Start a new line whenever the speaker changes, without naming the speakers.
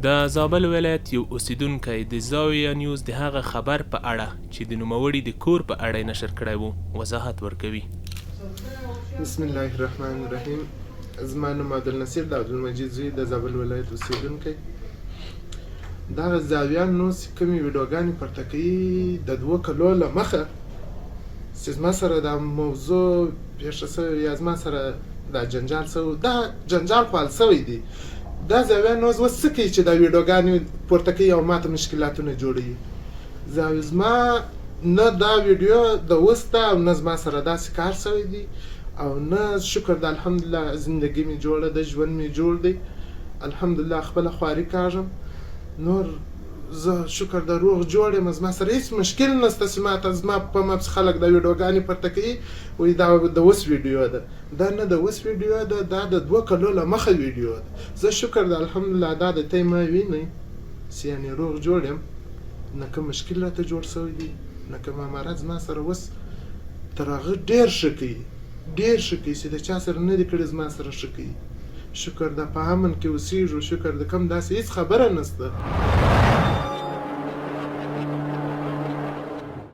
د زابل ولایت یو اوسیدونکی د زاویه نیوز د هغه خبر په اړه چې د نوموړي د کور په اړه نشر کړی و وضاحت ورکوي.
بسم الله الرحمن الرحیم. زما نوم عبدالنصیر د عبدالمجید زوی د زابل ولایت اوسیدونکی. دغه زاویه نیوز کومې ویډیوګانې پورته کوي د 2 کلو له مخه چې زما سره دا موضوع پیښه شوې یا زما سره دا جنجال شوی، دا جنجال خو حل شوی دی. دا زاویه نیوز اوس څه کوي چې دا ویډیوګانې پورته کوي او ماته مشکلاتونه جوړوي. زما نه دا ویډیو د اوس ده او نه زما سره داسې کار شوی دی او نه شکر د الحمدلله زندگی مې جوړه ده، ژوند مې جوړ دی الحمدلله. خپله خواري کاږم، نور زه شکر د روغ جوړ یم، زما سره هیڅ مشکل نشته چې ماته زما په مبس خلک د ویډیوګانې پورته کوي وایي دا د اوس ویډیو ده. دا نه د اوس ویډیو ده، دا د 2 کلو له مخه ویډیو ده. زه شکر د الحمدلله دا د تی ما وینئ چې یعنې روغ جوړ یم، نه کوم مشکل راته جوړ شوی دی، نه کوم مرض زما سره اوس تر هغه ډېر ښه کوي، ډېر ښه کوي چې د چا سره نه دي کړي زما سره ښه کوي. شکر د په امن کې اوسېږو، شکر د کوم داسې هیڅ خبره نشته.